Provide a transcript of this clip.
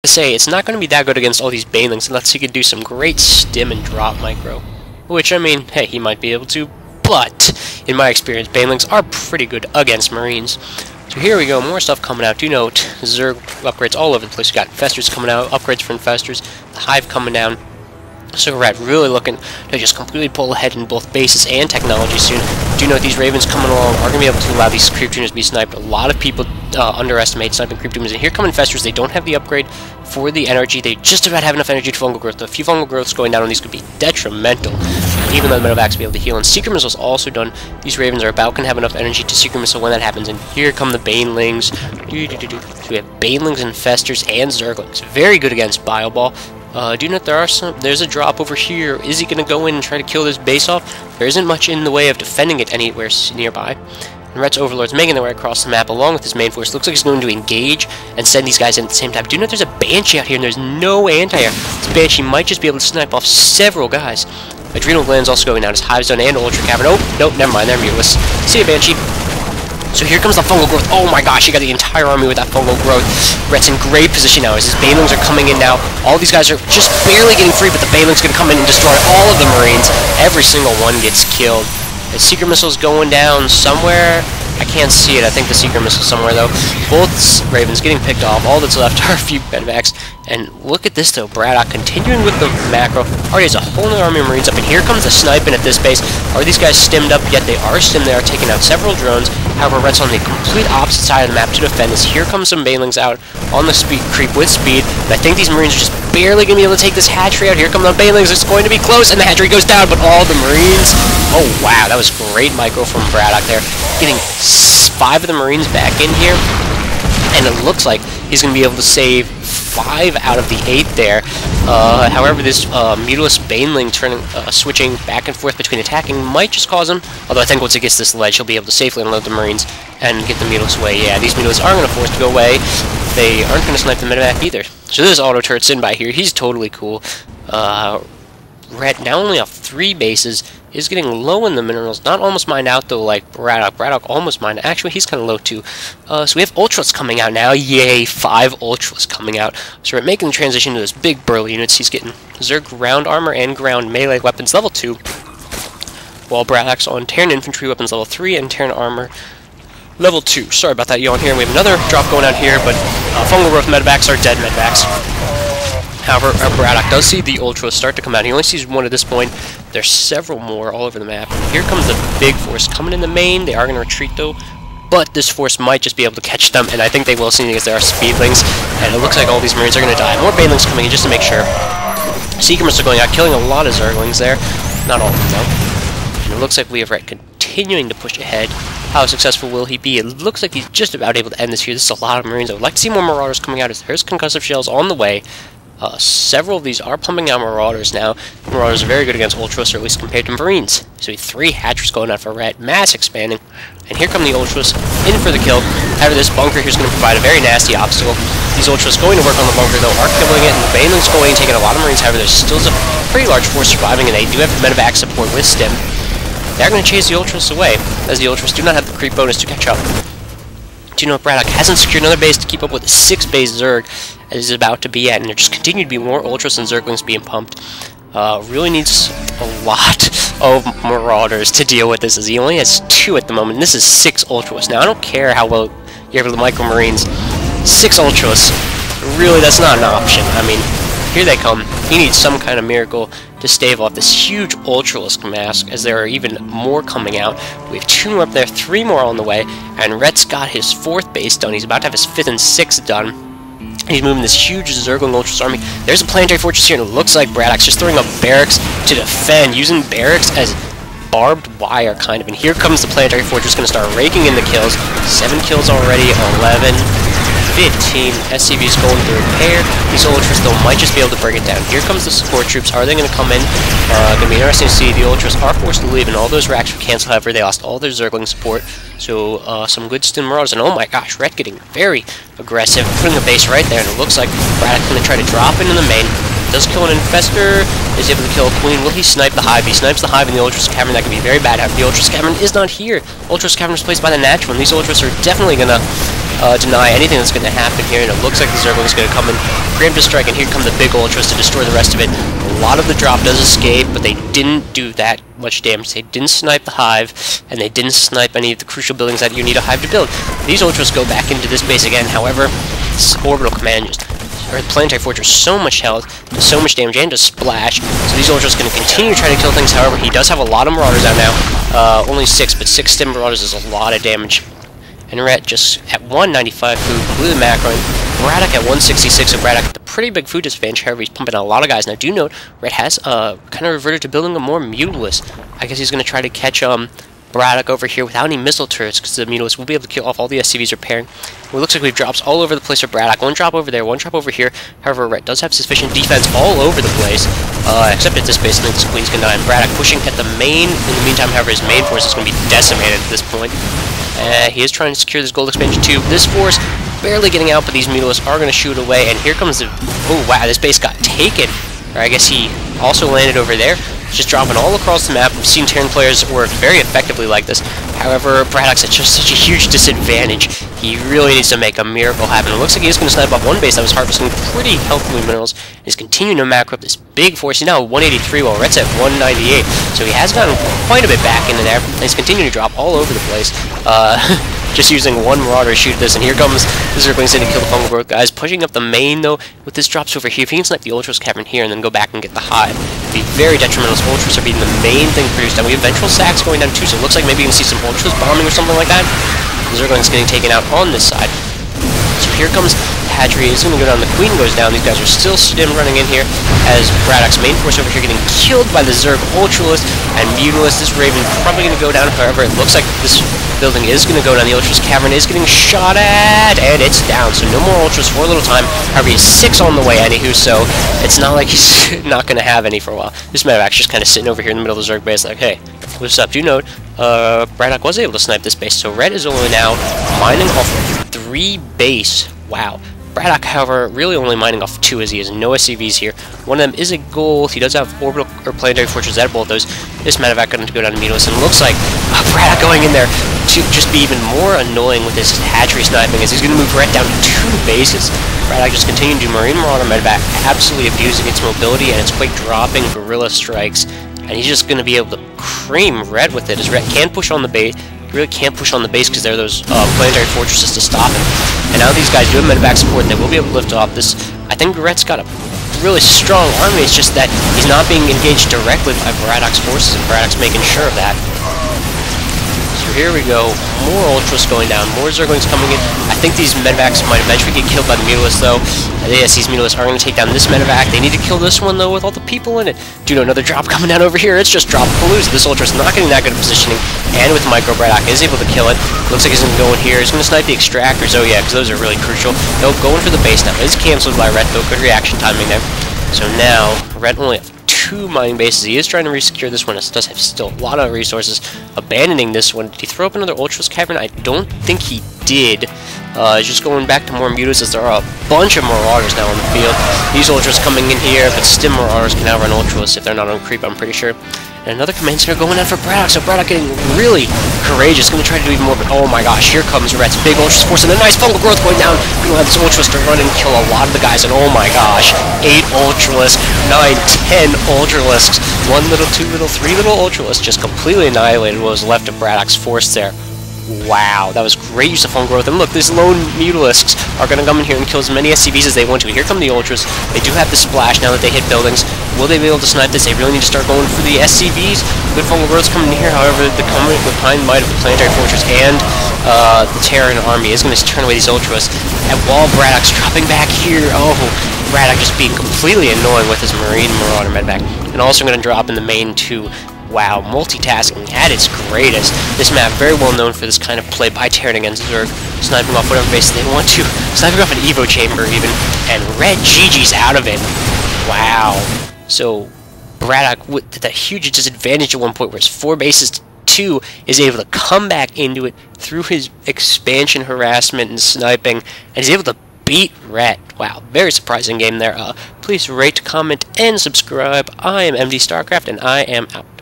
to say, it's not going to be that good against all these banelings unless he can do some great stim and drop micro. Which, I mean, hey, he might be able to, but in my experience, banelings are pretty good against marines. So here we go, more stuff coming out. Do note, zerg upgrades all over the place. We got infestors coming out, upgrades for infestors, the hive coming down. So we're really looking to just completely pull ahead in both bases and technology soon. Do note these ravens coming along are going to be able to allow these creep tuners to be sniped. A lot of people underestimate sniping creep tuners. And here come infestors. They don't have the upgrade for the energy. They just about have enough energy to fungal growth. A few fungal growths going down on these could be detrimental, even though the medevacs will be able to heal. And secret missiles also done. These ravens are about going to have enough energy to secret missile when that happens. And here come the banelings. So we have banelings, infestors, and zerglings. Very good against Bioball. Do note there's a drop over here. Is he going to go in and try to kill this base off? There isn't much in the way of defending it anywhere nearby. And Rhett's overlords making their way across the map along with his main force. Looks like he's going to engage and send these guys in at the same time. Do note there's a Banshee out here and there's no anti-air. This Banshee might just be able to snipe off several guys. Adrenal glands also going down. His hive's done and ultra cavern. Oh, nope, never mind. They're muteless. See ya, Banshee. So here comes the fungal growth. Oh my gosh, he got the entire army with that fungal growth. Rhett's in great position now as his banelings are coming in now. All these guys are just barely getting free, but the banelings going to come in and destroy all of the marines. Every single one gets killed. The secret missile's going down somewhere. I can't see it. I think the secret missile's somewhere though. Both ravens getting picked off. All that's left are a few medevacs. And look at this though, BratOK continuing with the macro. Already has a whole new army of marines up, and here comes the sniping at this base. Are these guys stimmed up yet? They are stimmed. They are taking out several drones. However, Rhett's on the complete opposite side of the map to defend this. Here comes some banelings out on the speed creep with speed. And I think these marines are just barely going to be able to take this hatchery out. Here come the banelings. It's going to be close, and the hatchery goes down, but all the marines... Oh, wow, that was great micro from BratOK there. Getting 5 of the marines back in here. And it looks like he's going to be able to save 5 out of the 8 there. However, this mutilous baneling switching back and forth between attacking might just cause him. Although I think once he gets this ledge, he'll be able to safely unload the marines and get the mutilous away. Yeah, these mutilous are going to force to go away. They aren't going to snipe the medevac either. So this auto turret in by here. He's totally cool. Rhett now only have 3 bases. Is getting low in the minerals. Not almost mined out though, like BratOK. BratOK almost mined. Actually, he's kind of low too. So we have ultras coming out now. Yay, 5 ultras coming out. So we're making the transition to those big burly units. He's getting zerg ground armor and ground melee weapons level 2, while BratOK's on Terran infantry weapons level 3 and Terran armor level 2. Sorry about that yawn here. We have another drop going out here, but fungal growth medevacs are dead medevacs. However, BratOK does see the ultras start to come out. He only sees 1 at this point. There's several more all over the map. Here comes the big force coming in the main. They are going to retreat though, but this force might just be able to catch them, and I think they will, seeing as there are speedlings, and it looks like all these marines are going to die. More banelings coming in just to make sure. Secret missiles are going out, killing a lot of zerglings there. Not all of them though. And it looks like we have Rhett continuing to push ahead. How successful will he be? It looks like he's just about able to end this here. This is a lot of marines. I would like to see more marauders coming out as there's concussive shells on the way. Several of these are pumping out marauders now. Marauders are very good against ultras, or at least compared to marines. So we have 3 hatcheries going out for Rhett, mass expanding. And here come the ultras in for the kill. However, this bunker here is going to provide a very nasty obstacle. These ultras going to work on the bunker though are killing it, and the banelings going, taking a lot of marines. However, there's still a pretty large force surviving, and they do have medevac support with stim. They're going to chase the ultras away, as the ultras do not have the creep bonus to catch up. Do you know BratOK hasn't secured another base to keep up with the 6-base zerg as he's about to be at, and there just continue to be more ultras and zerglings being pumped. Really needs a lot of marauders to deal with this, as he only has 2 at the moment, and this is 6 ultras. Now, I don't care how well you're able to micro marines. 6 ultras, really, that's not an option. I mean, here they come. He needs some kind of miracle to stave off this huge ultralisk mask, as there are even more coming out. We have 2 more up there, 3 more on the way, and Rhett's got his 4th base done. He's about to have his 5th and 6th done. He's moving this huge zergling ultras army. There's a planetary fortress here, and it looks like BratOK's just throwing up barracks to defend, using barracks as barbed wire, kind of. And here comes the planetary fortress, going to start raking in the kills. 7 kills already, 11, 15. SCV's going to repair. These ultras, though, might just be able to bring it down. Here comes the support troops. Are they going to come in? Going to be interesting to see. The ultras are forced to leave, and all those racks were canceled. However, they lost all their zergling support. So, some good stim marauders. And oh my gosh, Rhett getting very aggressive, putting a base right there. And it looks like BratOK's going to try to drop into the main. does kill an Infestor, is able to kill a Queen. Will he snipe the Hive? He snipes the Hive in the Ultra's Cavern. That can be very bad. However, the Ultra's Cavern is not here. Ultra's Cavern is placed by the Natural, and these Ultras are definitely going to deny anything that's going to happen here, and it looks like the Zergling is going to come in, preemptive strike, and here come the big Ultras to destroy the rest of it. A lot of the drop does escape, but they didn't do that much damage. They didn't snipe the Hive, and they didn't snipe any of the crucial buildings that you need a Hive to build. These Ultras go back into this base again. However, this Orbital Command just, or the Planetary Fortress, so much health, so much damage, and just splash. So these Ultras going to continue trying to kill things. However, he does have a lot of Marauders out now. Only 6, but 6 Stim Marauders is a lot of damage. And Rhett just at 195 food, completely macroing. Braddock at 166, so Braddock at a pretty big food disadvantage. However, he's pumping out a lot of guys. Now, do note, Rhett has kind of reverted to building a more Mutalisk. I guess he's going to try to catch Braddock over here without any missile turrets, because the Mutalisk will be able to kill off all the SCVs repairing. Well, it looks like we have drops all over the place for Braddock. One drop over there, one drop over here. However, Rhett does have sufficient defense all over the place, except at this base. I think this Queen's going to die. And Braddock pushing at the main. In the meantime, however, his main force is going to be decimated at this point. He is trying to secure this gold expansion too. This force barely getting out, but these Mutalisks are going to shoot away. And here comes the... Oh, wow, this base got taken. Or I guess he also landed over there. Just dropping all across the map. We've seen Terran players work very effectively like this. However, Braddock's at just such a huge disadvantage. He really needs to make a miracle happen. It looks like he's going to snipe off one base that was harvesting pretty healthily minerals. He's continuing to macro up this big force. He's now at 183 while Rhett's at 198. So he has gotten quite a bit back into there. And he's continuing to drop all over the place. Just using one Marauder to shoot this, and here comes the Zerglings in to kill the Fungal Growth guys. Pushing up the main, though, with this drops over here. If he can snipe the Ultra's Cavern here and then go back and get the Hive, it'd be very detrimental. Ultras are being the main thing produced, and we have Ventral Sacks going down too, so it looks like maybe you can see some Ultras bombing or something like that. The Zerglings getting taken out on this side. So here comes the Hatchery. It's going to go down. The Queen goes down. These guys are still Stim running in here as Braddock's main force over here getting killed by the Zerg Ultralisk and Mutalisk. This Raven probably going to go down. However, it looks like this building is going to go down. The Ultra's Cavern is getting shot at, and it's down. So no more Ultras for a little time. However, he's 6 on the way, anywho, so it's not like he's not going to have any for a while. This Medevac's just kind of sitting over here in the middle of the Zerg base like, hey, what's up? Do note, Braddock was able to snipe this base, so Red is only now mining off 3 base. Wow. Braddock, however, really only mining off 2 as he has no SCVs here. One of them is a gold. He does have orbital or planetary fortress at both those. This Medevac going to go down to Mutalisk, and it looks like Braddock going in there to just be even more annoying with his hatchery sniping as he's going to move Red down to 2 bases. Braddock just continuing to do Marine Marauder Medevac, absolutely abusing its mobility and its quick dropping Gorilla Strikes. And he's just going to be able to cream Red with it as Red can push on the base. Really can't push on the base because there are those planetary fortresses to stop him. And now these guys do have medevac support, and they will be able to lift off this. I think Rhett's got a really strong army. It's just that he's not being engaged directly by Braddock's forces, and Braddock's making sure of that. So here we go. More Ultras going down. More Zerglings coming in. I think these medevacs might eventually get killed by the Mutalisks, though. Yes, these Mutalisks are going to take down this medevac. They need to kill this one, though, with all the people in it. Do you know another drop coming down over here? It's just drop Palooza. This Ultra's not getting that good of positioning, and with Micro, Braddock is able to kill it. Looks like he's going to go in here. He's going to snipe the Extractors. Oh, yeah, because those are really crucial. Nope, going for the base now. Is canceled by Red, though. Good reaction timing there. So now, Red only have 2 mining bases. He is trying to resecure this one. It does have still a lot of resources. Abandoning this one. Did he throw up another Ultra's Cavern? I don't think he did. Just going back to more Mutas as there are a bunch of Marauders now on the field. These Ultras coming in here, but Stim Marauders can now run Ultras if they're not on creep, I'm pretty sure. And another command center going out for Braddock, so Braddock getting really courageous, going to try to do even more, but oh my gosh, here comes Red's big Ultras force, and a nice Fungal Growth going down. We're going to have this Ultras to run and kill a lot of the guys, and oh my gosh, 8 Ultralisks, 9, 10 Ultralisks, 1 little, 2 little, 3 little Ultralisks, just completely annihilated what was left of Braddock's force there. Wow, that was great use of Fungal Growth. And look, these lone Mutalisks are going to come in here and kill as many SCVs as they want to. Here come the Ultras. They do have the splash now that they hit buildings. Will they be able to snipe this? They really need to start going for the SCVs. Good Fungal Growth's coming in here. However, the coming behind might of the Planetary Fortress and the Terran army is going to turn away these Ultras. And while Braddock's dropping back here, oh, Braddock just being completely annoying with his Marine Marauder Medevac. And also going to drop in the main too. Wow, multitasking at its greatest. This map very well known for this kind of play by Terran against Zerg, sniping off whatever base they want to, sniping off an Evo chamber even, and Red GG's out of it. Wow. So Braddock with that huge disadvantage at one point where it's 4 bases to 2 is able to come back into it through his expansion harassment and sniping, and he's able to beat red. Wow, very surprising game there. Please rate, comment, and subscribe. I am MD Starcraft, and I am out.